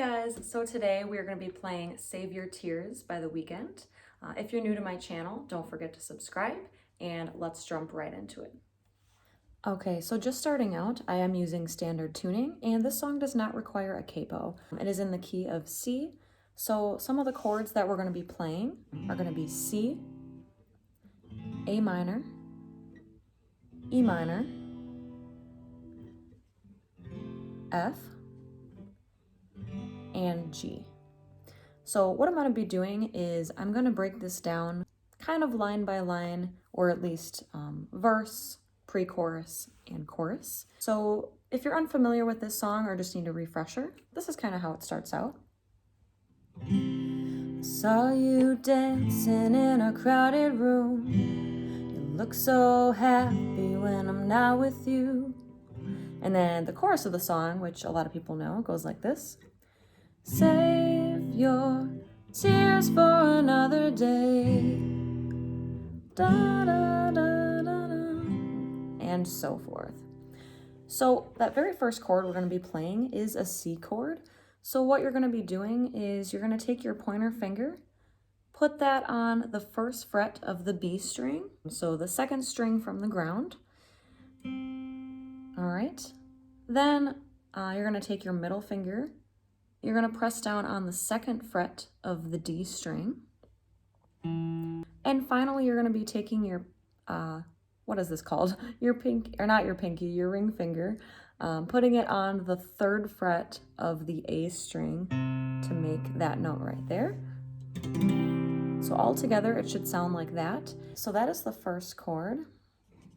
guys, so today we are going to be playing Save Your Tears by The Weeknd. If you're new to my channel, don't forget to subscribe and let's jump right into it. Okay, so just starting out, I am using standard tuning and this song does not require a capo. It is in the key of C, so some of the chords that we're going to be playing are going to be C, A minor, E minor, F, and G. So what I'm going to be doing is I'm going to break this down kind of line by line, or at least verse, pre-chorus, and chorus. So if you're unfamiliar with this song or just need a refresher, this is kind of how it starts out. Saw you dancing in a crowded room. You look so happy when I'm not with you. And then the chorus of the song, which a lot of people know, goes like this. Save your tears for another day. Da, da, da, da, da. And so forth. So that very first chord we're going to be playing is a C chord. So what you're going to be doing is you're going to take your pointer finger, put that on the first fret of the B string, so the second string from the ground. All right. Then you're going to take your middle finger. You're going to press down on the second fret of the D string. And finally, you're going to be taking your, what is this called? Your your ring finger, putting it on the third fret of the A string to make that note right there. So all together, it should sound like that. So that is the first chord.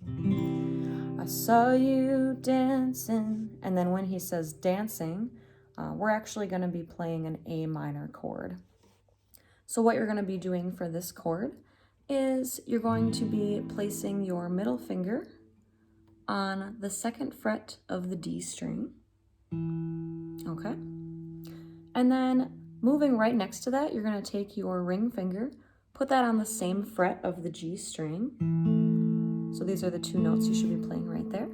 I saw you dancing. And then when he says dancing, we're actually going to be playing an A minor chord. So what you're going to be doing for this chord is you're going to be placing your middle finger on the second fret of the D string. Okay. And then moving right next to that, you're going to take your ring finger, put that on the same fret of the G string. So these are the two notes you should be playing right there.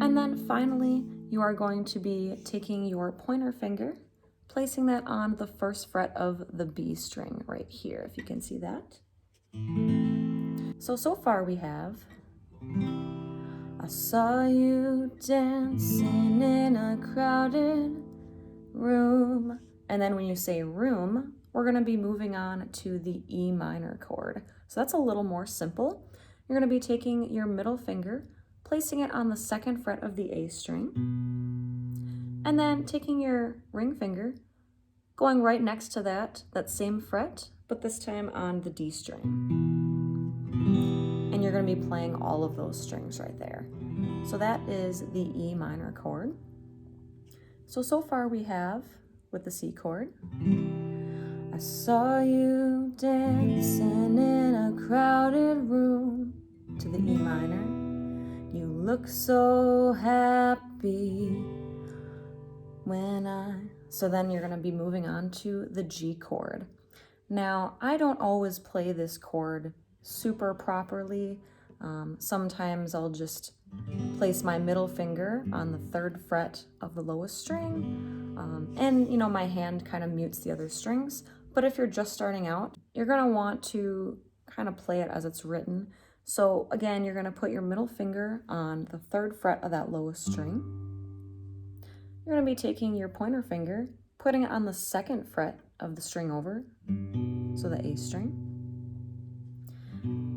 And then finally, you are going to be taking your pointer finger, placing that on the first fret of the B string right here, if you can see that. So far we have, I saw you dancing in a crowded room. And then when you say room, we're going to be moving on to the E minor chord. So that's a little more simple. You're going to be taking your middle finger, placing it on the second fret of the A string, and then taking your ring finger, going right next to that same fret, but this time on the D string. And you're going to be playing all of those strings right there. So that is the E minor chord. So far we have, with the C chord, I saw you dancing in a crowded room, to the E minor. You look so happy so then you're going to be moving on to the G chord. Now, I don't always play this chord super properly. Sometimes I'll just place my middle finger on the third fret of the lowest string, and my hand kind of mutes the other strings. But if you're just starting out, you're going to want to kind of play it as it's written. So again, you're going to put your middle finger on the third fret of that lowest string. You're going to be taking your pointer finger, putting it on the second fret of the string over, so the A string.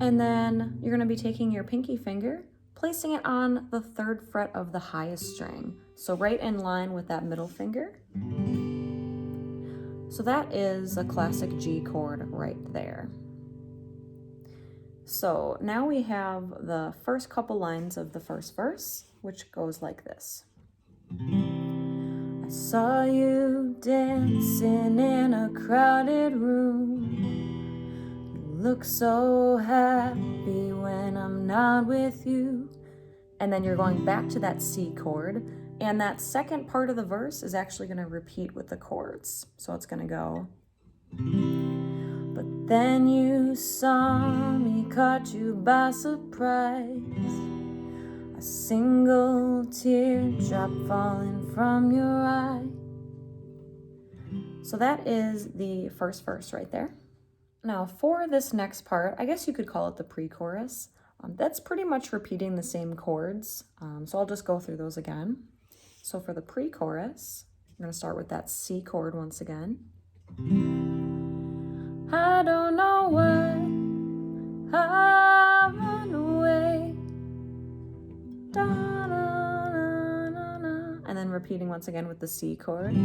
And then you're going to be taking your pinky finger, placing it on the third fret of the highest string, so right in line with that middle finger. So that is a classic G chord right there. So now we have the first couple lines of the first verse, which goes like this. I saw you dancing in a crowded room. You look so happy when I'm not with you. And then you're going back to that C chord, and that second part of the verse is actually going to repeat with the chords. So it's going to go, but then you saw me, caught you by surprise. A single teardrop falling from your eye. So that is the first verse right there. Now for this next part, I guess you could call it the pre-chorus. That's pretty much repeating the same chords. So I'll just go through those again. So for the pre-chorus, I'm gonna start with that C chord once again. I don't know why I run away. Da, na, na, na, na. And then repeating once again with the C chord.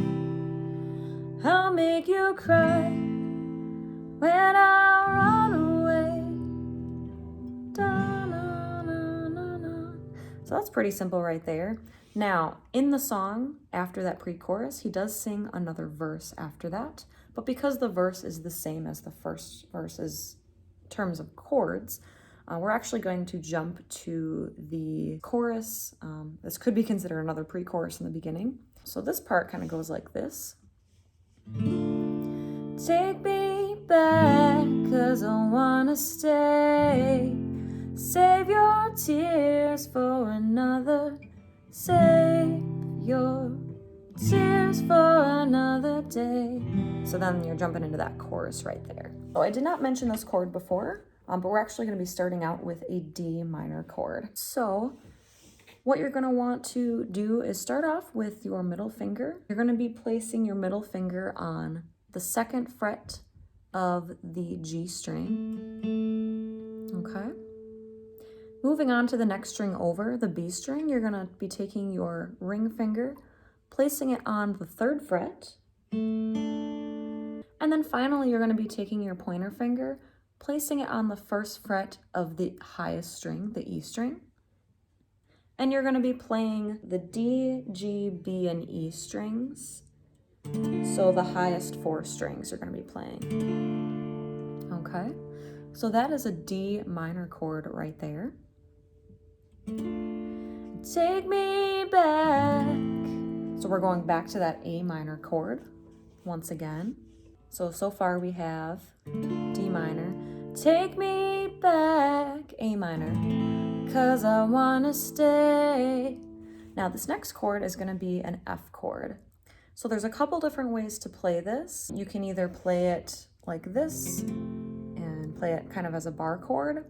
I'll make you cry when I run away. Da, na, na, na, na. So that's pretty simple right there. Now, in the song, after that pre-chorus, he does sing another verse after that. But because the verse is the same as the first verse in terms of chords, we're actually going to jump to the chorus. This could be considered another pre-chorus in the beginning. So this part kind of goes like this. Take me back, 'cause I wanna stay. Save your tears for another. Save your tears for another day. So then you're jumping into that chorus right there. So I did not mention this chord before, but we're actually going to be starting out with a D minor chord. So what you're going to want to do is start off with your middle finger. You're going to be placing your middle finger on the 2nd fret of the G string. Okay. Moving on to the next string over, the B string, you're going to be taking your ring finger, placing it on the 3rd fret. And then finally, you're going to be taking your pointer finger, placing it on the 1st fret of the highest string, the E string. And you're going to be playing the D, G, B, and E strings. So the highest 4 strings you're going to be playing. Okay, so that is a D minor chord right there. Take me back. So we're going back to that A minor chord once again. So far we have D minor. Take me back, A minor, 'cause I wanna stay. Now this next chord is gonna be an F chord. So there's a couple different ways to play this. You can either play it like this and play it kind of as a bar chord,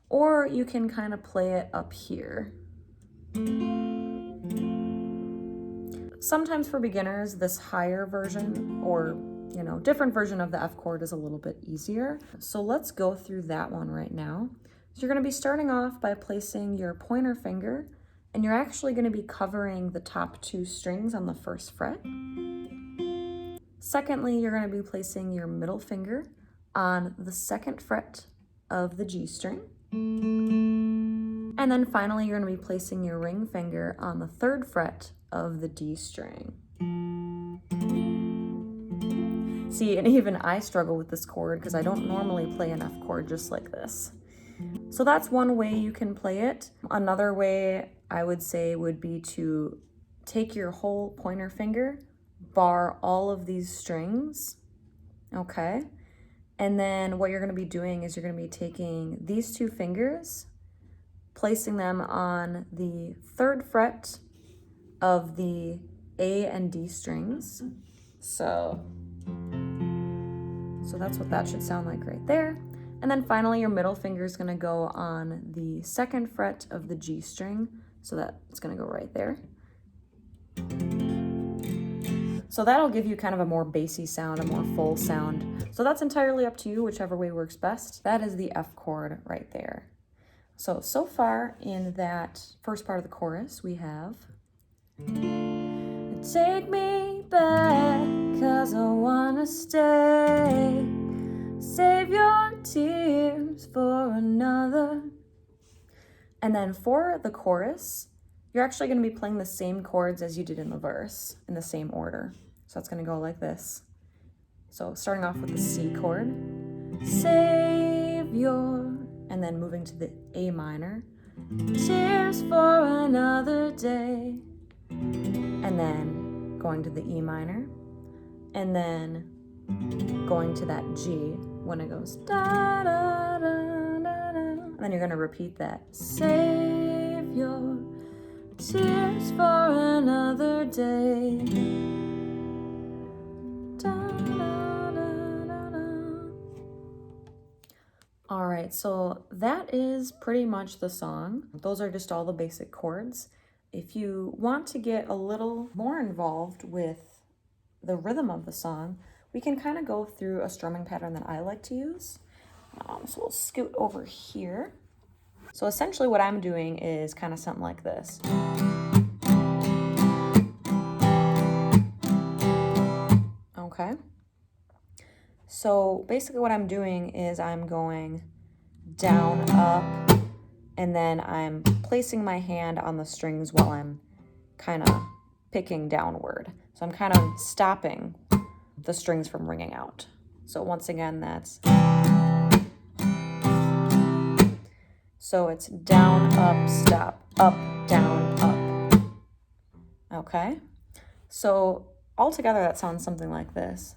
or you can kind of play it up here. Sometimes for beginners, this higher version or, different version of the F chord is a little bit easier. So let's go through that one right now. So you're going to be starting off by placing your pointer finger, and you're actually going to be covering the top 2 strings on the 1st fret. Secondly, you're going to be placing your middle finger on the 2nd fret of the G string. And then finally, you're going to be placing your ring finger on the 3rd fret of the D string. See, and even I struggle with this chord because I don't normally play an F chord just like this. So that's one way you can play it. Another way I would say would be to take your whole pointer finger, bar all of these strings, okay? And then what you're going to be doing is you're going to be taking these 2 fingers, placing them on the 3rd fret of the A and D strings. So that's what that should sound like right there. And then finally, your middle finger is going to go on the 2nd fret of the G string. So that's going to go right there. So that'll give you kind of a more bassy sound, a more full sound. So that's entirely up to you, whichever way works best. That is the F chord right there. So far in that first part of the chorus, we have take me back, 'cause I wanna stay. Save your tears for another. And then for the chorus, you're actually going to be playing the same chords as you did in the verse, in the same order. So it's going to go like this. So starting off with the C chord, save your, and then moving to the A minor, tears for another day, and then going to the E minor, and then going to that G when it goes da da da da da, and then you're going to repeat that, save your tears for another day. Da, All right, so that is pretty much the song. Those are just all the basic chords. If you want to get a little more involved with the rhythm of the song, we can kind of go through a strumming pattern that I like to use. So we'll scoot over here. So essentially what I'm doing is kind of something like this. Okay. So basically what I'm doing is I'm going down, up, and then I'm placing my hand on the strings while I'm kind of picking downward. So I'm kind of stopping the strings from ringing out. So once again, that's... So it's down, up, stop, up, down, up. Okay? So altogether that sounds something like this.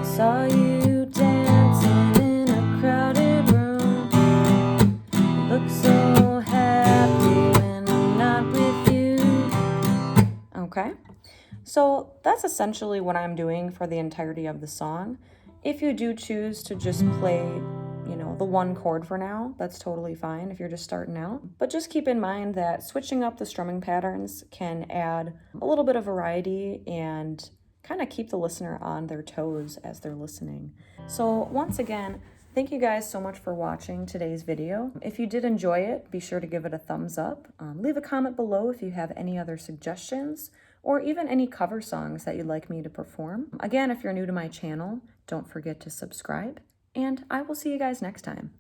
Saw you dancing in a crowded room. Look so happy when I'm not with you. Okay? So that's essentially what I'm doing for the entirety of the song. If you do choose to just play, you know, the one chord for now, that's totally fine if you're just starting out. But just keep in mind that switching up the strumming patterns can add a little bit of variety and kind of keep the listener on their toes as they're listening. So once again, thank you guys so much for watching today's video. If you did enjoy it, be sure to give it a thumbs up. Leave a comment below if you have any other suggestions or even any cover songs that you'd like me to perform. Again, if you're new to my channel, don't forget to subscribe, and I will see you guys next time.